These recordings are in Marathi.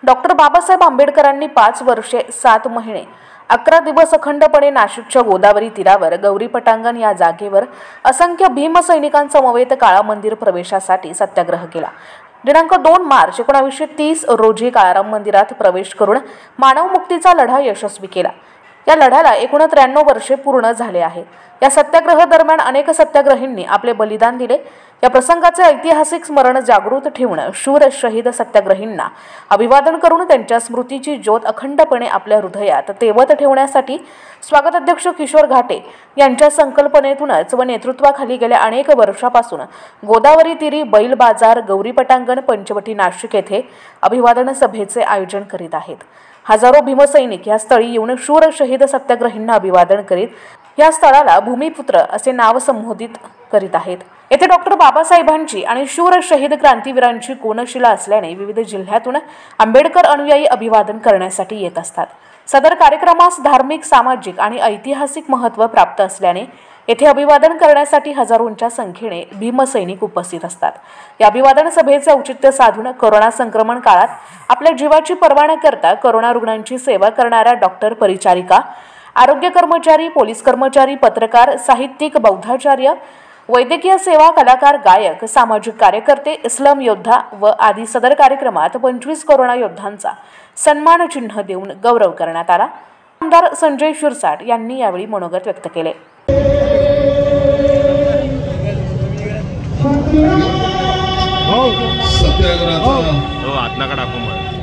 डॉक्टर बाबासाहेब आंबेडकरांनी 5 वर्षे 7 महिने 11 दिवस अखंडपणे नाशिकच्या गोदावरी तीरावर गौरी पटांगण या जागेवर असंख्य भीमसैनिकांसमवेत काळा मंदिर प्रवेशासाठी सत्याग्रह केला। दिनांक 2 मार्च 1930 रोजी काळाराम मंदिरात प्रवेश करून मानव मुक्तीचा लढा यशस्वी केला। या लढ्याला 93 वर्षे पूर्ण झाले आहे। या सत्याग्रह दरम्यान अनेक सत्याग्रहींनी आपले बलिदान दिले। या प्रसंगाचे ऐतिहासिक स्मरण जागृत ठेवून शूर शहीद सत्याग्रहींना अभिवादन करून त्यांच्या स्मृतीची ज्योत अखंडपणे आपल्या हृदयात तेवत ठेवण्यासाठी स्वागताध्यक्ष किशोर घाटे यांच्या संकल्पनेतूनच व नेतृत्वाखाली गेल्या अनेक वर्षापासून गोदावरी तीरी बैल बाजार गौरी पटांगण पंचवटी नाशिक येथे अभिवादन सभेचे आयोजन करीत आहेत। हजारो भीमसैनिक या स्थळी येऊन शूर शहीद सत्याग्रहींना अभिवादन करीत या स्थळाला भूमिपुत्र असे नाव संबोधित करीत आहेत। येथे डॉक्टर बाबासाहेबांची आणि शूर शहीद क्रांतीवीरांची कोनशिला असल्याने विविध जिल्ह्यातून आंबेडकर अनुयायी अभिवादन करण्यासाठी येत असतात। सदर कार्यक्रमास धार्मिक, सामाजिक आणि ऐतिहासिक महत्त्व प्राप्त असल्याने येथे अभिवादन करण्यासाठी हजारोंच्या संख्येने भीमसैनिक उपस्थित असतात। या अभिवादन सभेचे औचित्य साधून कोरोना संक्रमण काळात आपल्या जीवाची पर्वा न करता कोरोना रुग्णांची सेवा करणाऱ्या डॉक्टर, परिचारिका, आरोग्य कर्मचारी, पोलीस कर्मचारी, पत्रकार, साहित्यिक, बौद्धाचार्य, वैद्यकीय सेवा, कलाकार, गायक, सामाजिक कार्यकर्ते, इस्लाम योद्धा व आदी सदर कार्यक्रमात 25 कोरोना योद्धांचा सन्मान चिन्ह देऊन गौरव करण्यात आला। आमदार संजय शिरसाट यांनी यावेळी मनोगत व्यक्त केले।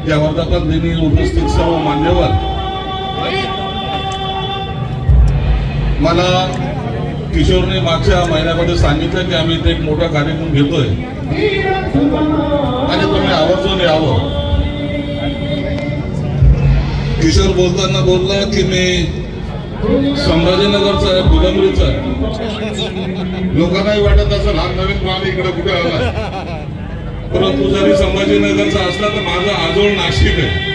या वर्धापन दिनी उपस्थित सर्व मान्यवर, मला किशोरने मागच्या महिन्यामध्ये सांगितलं की आम्ही इथे एक मोठा कार्यक्रम घेतोय आणि तुम्ही आवर्जून यावं। किशोर बोलताना बोलला की मी संभाजीनगरचा आहे, फुलंब्रीचा आहे। लोकांनाही वाटत असं लहान नवीन प्राणी इकडे कुठे आला, परंतु जरी संभाजीनगरचा असला तर माझा आजोळ नाशिक आहे।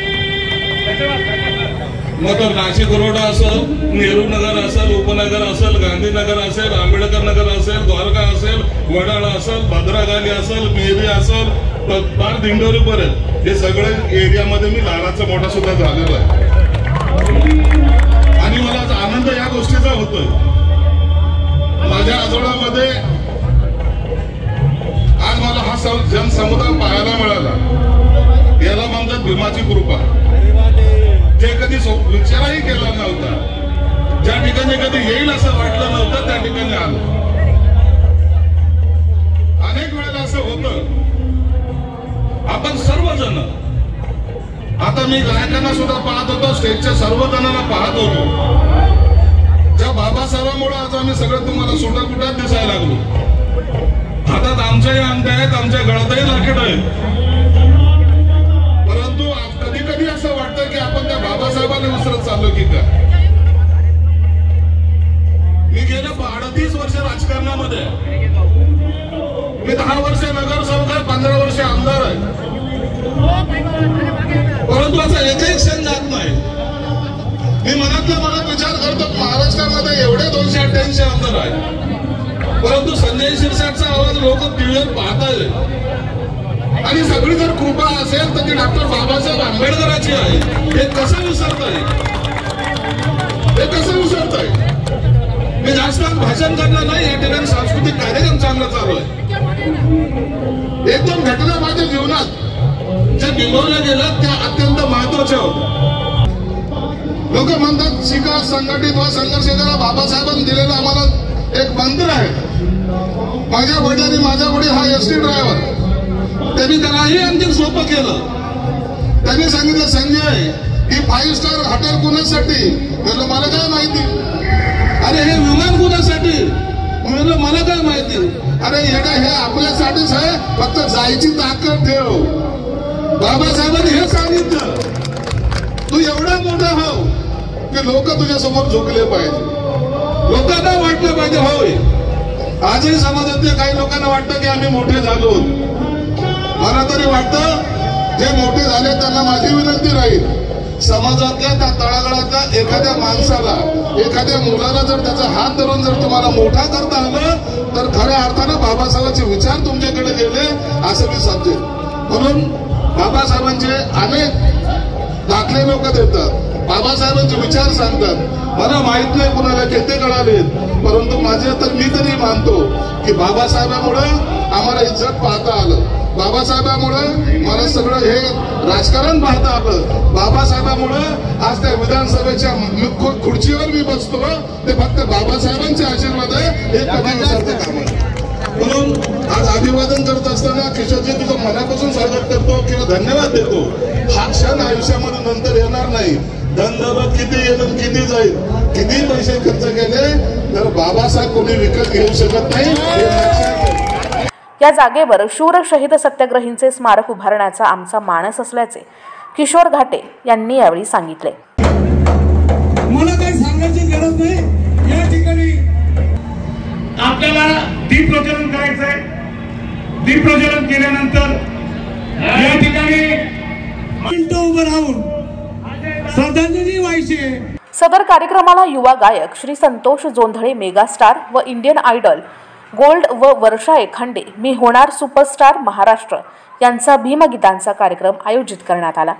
मग तर नाशिक रोड असेल, नेहरू नगर असेल, उपनगर असेल, गांधीनगर असेल, आंबेडकर नगर असेल, द्वारका असेल, वडाळा असेल, भद्रागाली असेल, मेरी असेल, फार दिंडोरीपर्यंत हे सगळे एरियामध्ये मी लहानाचा मोठा सुद्धा झालेला आहे। आणि मला आनंद या गोष्टीचा होतोय, माझ्या आजोळामध्ये आज मला हा जनसमुदाय पाहायला मिळाला। याला म्हणतात भीमाची कृपा। जे कधी विचारही केला नव्हता, ज्या ठिकाणी कधी येईल असं वाटलं नव्हतं त्या ठिकाणी आलो। अनेक वेळेला असं होतं, आपण सर्वजण, आता मी गायकांना सुद्धा पाहत होतो, स्टेजच्या सर्व जणांना पाहत होतो। ज्या बाबासाहेबांमुळे आज आम्ही सगळं तुम्हाला सुटाकुटात दिसायला लागलो। हातात आमच्याही अंगठ्या आहेत, आमच्या गळ्यातही लाकीड आहेत, परंतु कधी कधी असं वाटतं की आपण त्या बाबासाहेबांना विसरत चाललो की काय। मी गेल्या 38 वर्ष राजकारणामध्ये, मी 10 वर्ष नगरसेवक आहे, 15 वर्ष आमदार आहे, परंतु असा एकही क्षण जात नाही। मी मनातल्या मनात विचार करतो, महाराष्ट्रामध्ये एवढे 288 आमदार आहेत, परंतु संजय शिरसाटचा आवाज लोक टीव्हीवर पाहतात आणि सगळी जर कृपा असेल तर ती डॉक्टर बाबासाहेब आंबेडकरांची आहे। हे कसं विसरताय, हे कसं विसरताय? मी जास्त भाषण करणार नाही, या ठिकाणी सांस्कृतिक कार्यक्रम चांगला चालू आहे। एकदम घटना माझ्या जीवनात ज्या बिंबवल्या गेल्या त्या अत्यंत महत्वाच्या होत्या। लोक म्हणतात शिका, संघटित व संघर्ष करा। बाबासाहेबांनी दिलेला आम्हाला एक मंत्र आहे। माझ्या वडिलांनी, माझा वडील हा एसटी ड्रायव्हर, त्यांनी त्यालाही आणखी सोपं केलं। त्यांनी सांगितलं, संजय ही 5 स्टार हॉटेल कुणासाठी? म्हणलं मला काय माहिती। अरे हे विमान कुणासाठी? म्हणलं मला काय माहिती। अरे येडा, हे आपल्यासाठीच आहे, फक्त जायची ताकद ठेव। बाबासाहेबांनी हे सांगितलं, तू एवढा मोठा हो की लोक तुझ्या समोर झुकले पाहिजे, लोकांना वाटलं पाहिजे होय। आजही समाजातल्या काही लोकांना वाटतं की आम्ही मोठे झालो। मला तरी वाटतं जे मोठे झाले त्यांना माझी विनंती राहील, समाजातल्या त्या तळागाळातल्या एखाद्या माणसाला, एखाद्या मुलाला जर त्याचा हात धरून जर तुम्हाला मोठा करता आलं तर खऱ्या अर्थानं बाबासाहेबांचे विचार तुमच्याकडे गेले असं मी समजेल। म्हणून बाबासाहेबांचे अनेक दाखले लोक देतात, बाबासाहेबांचे विचार सांगतात. मला माहित नाही कुणाला किती कळालेत, परंतु माझे तर मी तरी मानतो की बाबासाहेबांमुळे आम्हाला इज्जत पाहता आलं, बाबासाहेबांमुळे मला सगळं हे राजकारण पाहता आलं, बाबासाहेबांमुळे आज त्या विधानसभेच्या खुर्चीवर मी बसतो ते फक्त बाबासाहेबांचे आशीर्वाद आहे, हे कधी विसरता कामा नये. म्हणून आज अभिवादन करत असताना किशोरजी तुझं मनापासून स्वागत करतो किंवा धन्यवाद देतो. हा क्षण आयुष्यामध्ये नंतर येणार नाही. धन दौलत किती येईल किती जाईल, किती पैसे खर्च केले तर बाबासाहेब कोणी विकत घेऊ शकत नाही, हे लक्षात घ्या. या जागेवर शूर शहीद सत्याग्रहींचे स्मारक उभारण्याचा आमचा मानस असल्याचे किशोर घाटे यांनी यावेळी सांगितले. मला काही सांगायची गरज नाही. या ठिकाणी आपल्याला दीप प्रज्वलन करायचंय. दीप प्रज्वलन केल्यानंतर या ठिकाणी मिनिटं उभं राहून श्रद्धांजली व्हायची. सदर कार्यक्रमाला युवा गायक श्री संतोष जोंधळे मेगास्टार व इंडियन आयडल गोल्ड व वर्षा एखांडे मी होणार सुपरस्टार महाराष्ट्र यांचा भीमगीतांचा कार्यक्रम आयोजित करण्यात आला.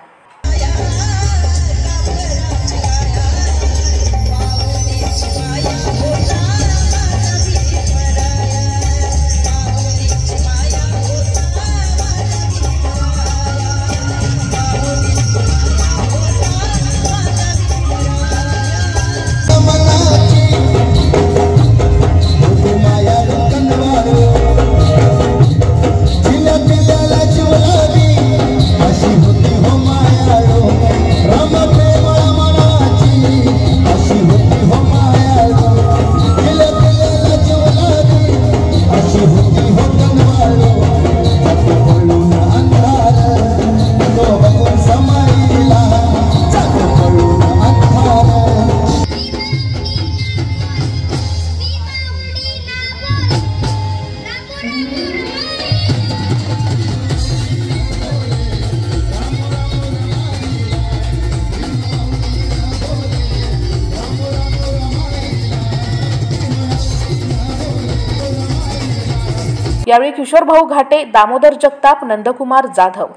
यावेळी किशोर भाऊ घाटे, दामोदर जगताप, नंदकुमार जाधव,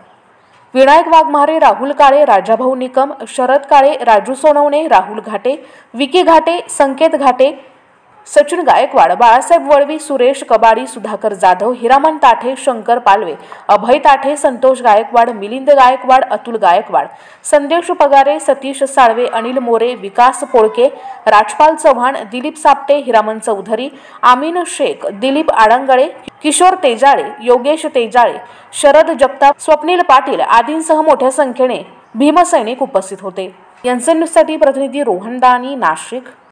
विनायक वाघमारे, राहुल काळे, राजाभाऊ निकम, शरद काळे, राजू सोनवणे, राहुल घाटे, विकी घाटे, संकेत घाटे, सचिन गायकवाड, बाळासाहेब वळवी, सुरेश कबाडी, सुधाकर जाधव, हिरामन ताठे, शंकर पालवे, अभय ताठे, संतोष गायकवाड, मिलिंद गायकवाड, अतुल गायकवाड, संदेश पगारे, सतीश साळवे, अनिल मोरे, विकास पोळके, राजपाल चव्हाण, दिलीप सापटे, हिरामन चौधरी, आमीन शेख, दिलीप आडंगळे, किशोर तेजाळे, योगेश तेजाळे, शरद जगताप, स्वप्नील पाटील आदींसह मोठ्या संख्येने भीमसैनिक उपस्थित होते. यांचे न्यूजसाठी प्रतिनिधी रोहन दानी, नाशिक.